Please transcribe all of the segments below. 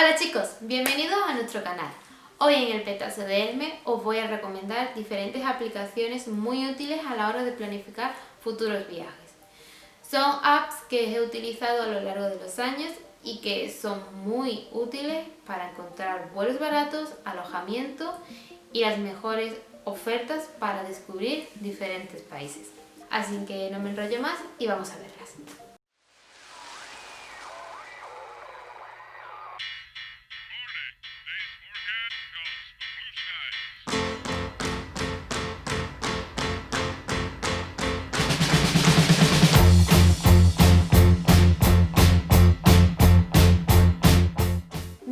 Hola chicos, bienvenidos a nuestro canal. Hoy en el Petazo de Hermes os voy a recomendar diferentes aplicaciones muy útiles a la hora de planificar futuros viajes. Son apps que he utilizado a lo largo de los años y que son muy útiles para encontrar vuelos baratos, alojamiento y las mejores ofertas para descubrir diferentes países. Así que no me enrollo más y vamos a verlas.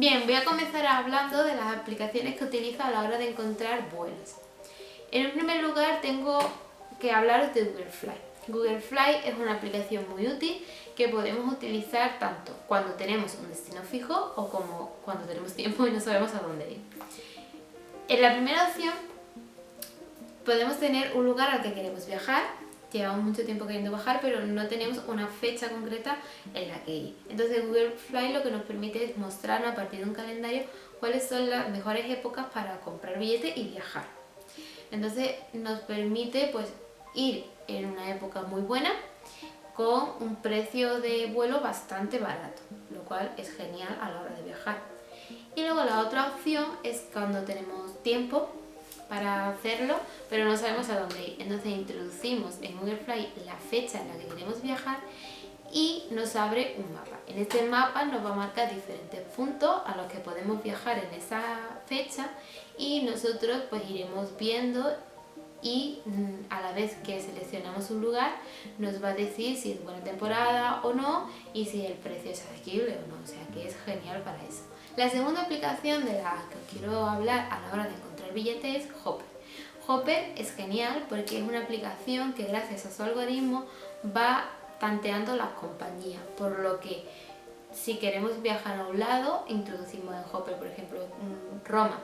Bien, voy a comenzar hablando de las aplicaciones que utilizo a la hora de encontrar vuelos. En un primer lugar tengo que hablaros de Google Fly. Google Fly es una aplicación muy útil que podemos utilizar tanto cuando tenemos un destino fijo o como cuando tenemos tiempo y no sabemos a dónde ir. En la primera opción podemos tener un lugar al que queremos viajar. Llevamos mucho tiempo queriendo viajar, pero no tenemos una fecha concreta en la que ir. Entonces Google Fly lo que nos permite es mostrarnos a partir de un calendario cuáles son las mejores épocas para comprar billetes y viajar. Entonces nos permite pues ir en una época muy buena con un precio de vuelo bastante barato, lo cual es genial a la hora de viajar. Y luego la otra opción es cuando tenemos tiempo para hacerlo, pero no sabemos a dónde ir. Entonces introducimos en Google Fly la fecha en la que queremos viajar y nos abre un mapa. En este mapa nos va a marcar diferentes puntos a los que podemos viajar en esa fecha y nosotros pues iremos viendo y a la vez que seleccionamos un lugar nos va a decir si es buena temporada o no y si el precio es asequible o no, o sea que es genial para eso. La segunda aplicación de la que os quiero hablar a la hora de encontrar billetes es Hopper. Hopper es genial porque es una aplicación que gracias a su algoritmo va tanteando las compañías, por lo que si queremos viajar a un lado, introducimos en Hopper, por ejemplo, Roma,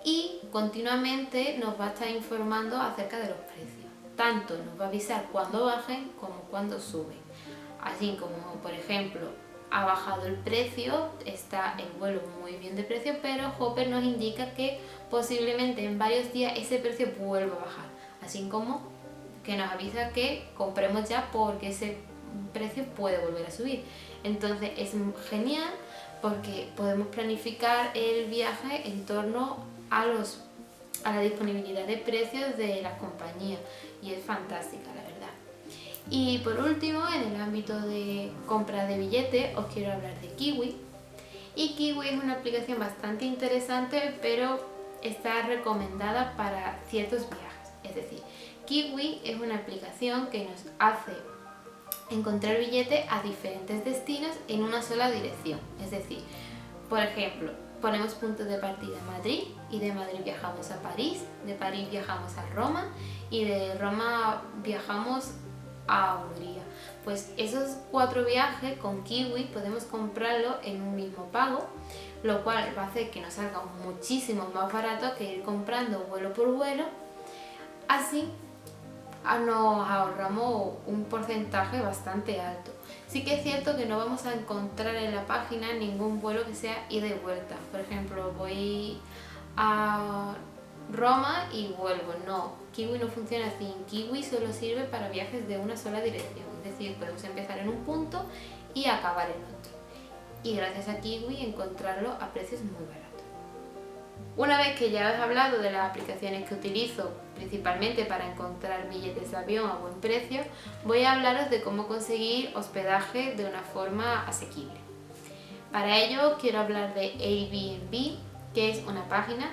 y continuamente nos va a estar informando acerca de los precios. Tanto nos va a avisar cuando bajen como cuando suben. Así como, por ejemplo, ha bajado el precio, está el vuelo muy bien de precio, pero Hopper nos indica que posiblemente en varios días ese precio vuelva a bajar. Así como que nos avisa que compremos ya porque ese precio puede volver a subir. Entonces es genial porque podemos planificar el viaje en torno a la disponibilidad de precios de las compañías y es fantástica, la verdad. Y por último, en el ámbito de compra de billetes, os quiero hablar de Kiwi. Y Kiwi es una aplicación bastante interesante, pero está recomendada para ciertos viajes. Es decir, Kiwi es una aplicación que nos hace encontrar billetes a diferentes destinos en una sola dirección. Es decir, por ejemplo, ponemos puntos de partida en Madrid y de Madrid viajamos a París, de París viajamos a Roma y de Roma viajamos a Hungría. Pues esos 4 viajes con Kiwi podemos comprarlo en un mismo pago, lo cual va a hacer que nos salga muchísimo más barato que ir comprando vuelo por vuelo. Así nos ahorramos un porcentaje bastante alto. Sí que es cierto que no vamos a encontrar en la página ningún vuelo que sea ida y vuelta. Por ejemplo, voy a Roma y vuelvo. No, Kiwi no funciona así. Kiwi solo sirve para viajes de una sola dirección. Es decir, podemos empezar en un punto y acabar en otro. Y gracias a Kiwi encontrarlo a precios muy baratos. Una vez que ya os he hablado de las aplicaciones que utilizo principalmente para encontrar billetes de avión a buen precio, voy a hablaros de cómo conseguir hospedaje de una forma asequible. Para ello quiero hablar de Airbnb, que es una página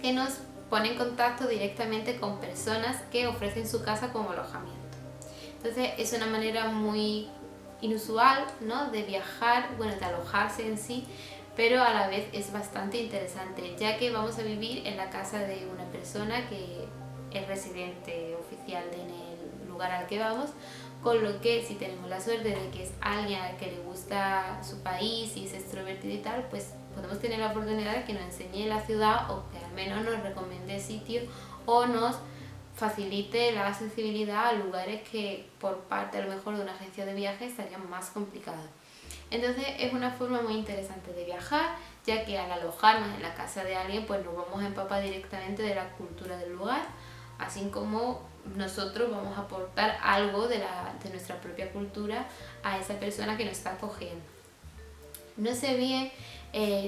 que nos pone en contacto directamente con personas que ofrecen su casa como alojamiento. Entonces es una manera muy inusual, ¿no?, de viajar, bueno, de alojarse en sí, pero a la vez es bastante interesante, ya que vamos a vivir en la casa de una persona que es residente oficial en el lugar al que vamos, con lo que si tenemos la suerte de que es alguien al que le gusta su país y es extrovertido y tal, pues podemos tener la oportunidad de que nos enseñe la ciudad o que al menos nos recomiende sitios o nos facilite la accesibilidad a lugares que por parte a lo mejor de una agencia de viajes estarían más complicados. Entonces es una forma muy interesante de viajar, ya que al alojarnos en la casa de alguien pues nos vamos a empapar directamente de la cultura del lugar, así como nosotros vamos a aportar algo de nuestra propia cultura a esa persona que nos está acogiendo. No sé bien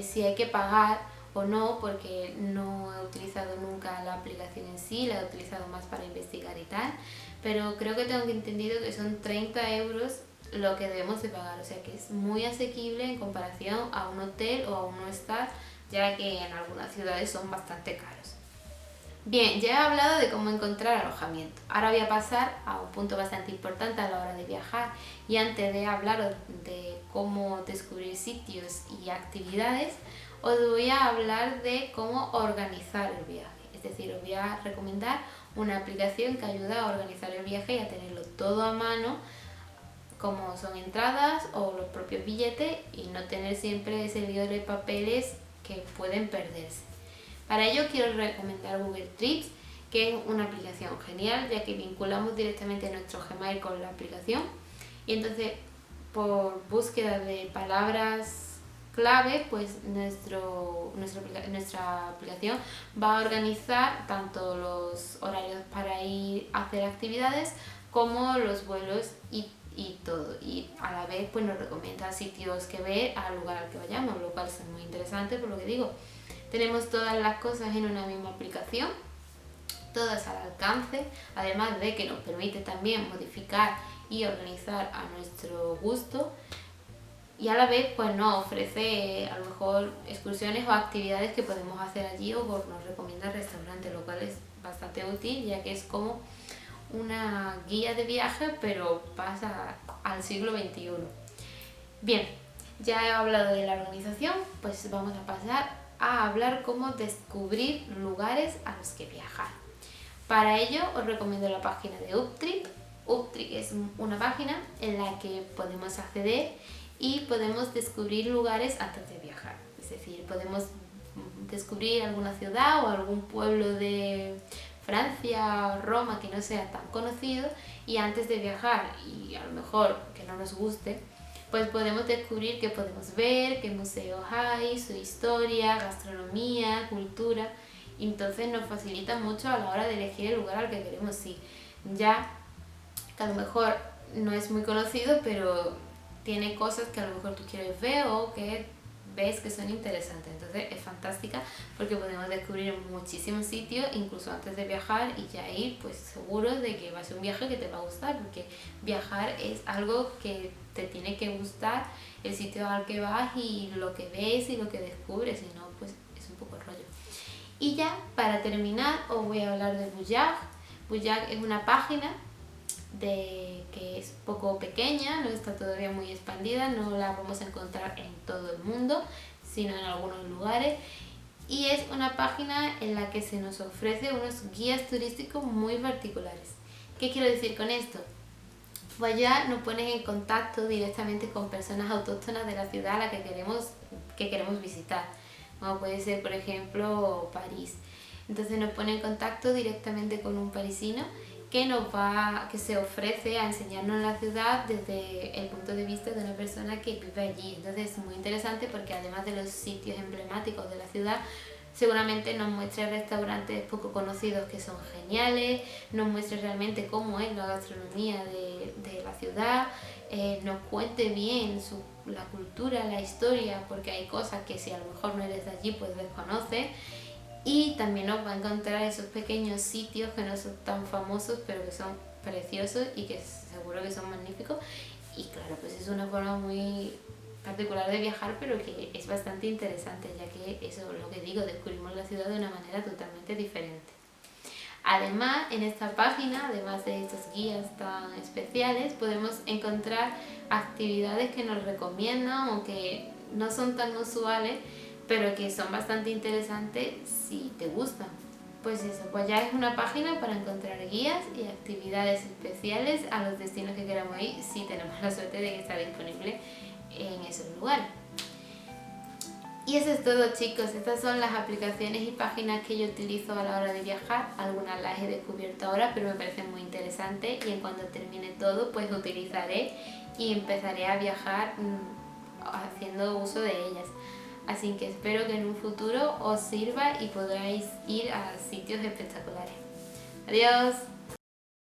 si hay que pagar o no, porque no he utilizado nunca la aplicación en sí, la he utilizado más para investigar y tal, pero creo que tengo entendido que son 30 euros lo que debemos de pagar, o sea que es muy asequible en comparación a un hotel o a un hostal, ya que en algunas ciudades son bastante caros. Bien, ya he hablado de cómo encontrar alojamiento. Ahora voy a pasar a un punto bastante importante a la hora de viajar, y antes de hablar de cómo descubrir sitios y actividades, os voy a hablar de cómo organizar el viaje. Es decir, os voy a recomendar una aplicación que ayuda a organizar el viaje y a tenerlo todo a mano, como son entradas o los propios billetes, y no tener siempre ese lío de papeles que pueden perderse. Para ello quiero recomendar Google Trips, que es una aplicación genial, ya que vinculamos directamente nuestro Gmail con la aplicación, y entonces por búsqueda de palabras clave pues nuestra aplicación va a organizar tanto los horarios para ir a hacer actividades como los vuelos y todo, y a la vez pues nos recomienda sitios que ver al lugar al que vayamos, lo cual es muy interesante. Por lo que digo, tenemos todas las cosas en una misma aplicación, todas al alcance, además de que nos permite también modificar y organizar a nuestro gusto, y a la vez pues nos ofrece a lo mejor excursiones o actividades que podemos hacer allí, o nos recomienda restaurantes, lo cual es bastante útil, ya que es como una guía de viaje pero pasa al siglo XXI. Bien, ya he hablado de la organización, pues vamos a pasar a hablar cómo descubrir lugares a los que viajar. Para ello os recomiendo la página de Uptrip. Uptrip es una página en la que podemos acceder y podemos descubrir lugares antes de viajar. Es decir, podemos descubrir alguna ciudad o algún pueblo de Francia o Roma que no sea tan conocido, y antes de viajar, y a lo mejor que no nos guste, pues podemos descubrir qué podemos ver, qué museos hay, su historia, gastronomía, cultura, y entonces nos facilita mucho a la hora de elegir el lugar al que queremos ir. Ya que a lo mejor no es muy conocido, pero tiene cosas que a lo mejor tú quieres ver o que ves que son interesantes. Entonces es fantástica porque podemos descubrir muchísimos sitios incluso antes de viajar, y ya ir pues seguros de que va a ser un viaje que te va a gustar, porque viajar es algo que te tiene que gustar el sitio al que vas y lo que ves y lo que descubres, si no pues es un poco rollo. Y ya para terminar os voy a hablar de Buyag. Buyag es una página que es poco pequeña, no está todavía muy expandida, no la vamos a encontrar en todo el mundo, sino en algunos lugares, y es una página en la que se nos ofrece unos guías turísticos muy particulares. ¿Qué quiero decir con esto? Pues ya nos ponen en contacto directamente con personas autóctonas de la ciudad a la que queremos visitar, como puede ser por ejemplo París. Entonces nos pone en contacto directamente con un parisino que se ofrece a enseñarnos la ciudad desde el punto de vista de una persona que vive allí. Entonces es muy interesante porque además de los sitios emblemáticos de la ciudad, seguramente nos muestra restaurantes poco conocidos que son geniales, nos muestra realmente cómo es la gastronomía de la ciudad, nos cuente bien la cultura, la historia, porque hay cosas que si a lo mejor no eres de allí pues desconoces. Y también nos va a encontrar esos pequeños sitios que no son tan famosos pero que son preciosos y que seguro que son magníficos. Y claro, pues es una forma muy particular de viajar, pero que es bastante interesante, ya que eso es lo que digo, descubrimos la ciudad de una manera totalmente diferente. Además, en esta página, además de estos guías tan especiales, podemos encontrar actividades que nos recomiendan o que no son tan usuales, pero que son bastante interesantes si te gustan. Pues eso, pues ya es una página para encontrar guías y actividades especiales a los destinos que queramos ir, si tenemos la suerte de que está disponible en esos lugares. Y eso es todo, chicos. Estas son las aplicaciones y páginas que yo utilizo a la hora de viajar. Algunas las he descubierto ahora, pero me parecen muy interesantes, y en cuanto termine todo pues utilizaré y empezaré a viajar haciendo uso de ellas. Así que espero que en un futuro os sirva y podáis ir a sitios espectaculares. Adiós.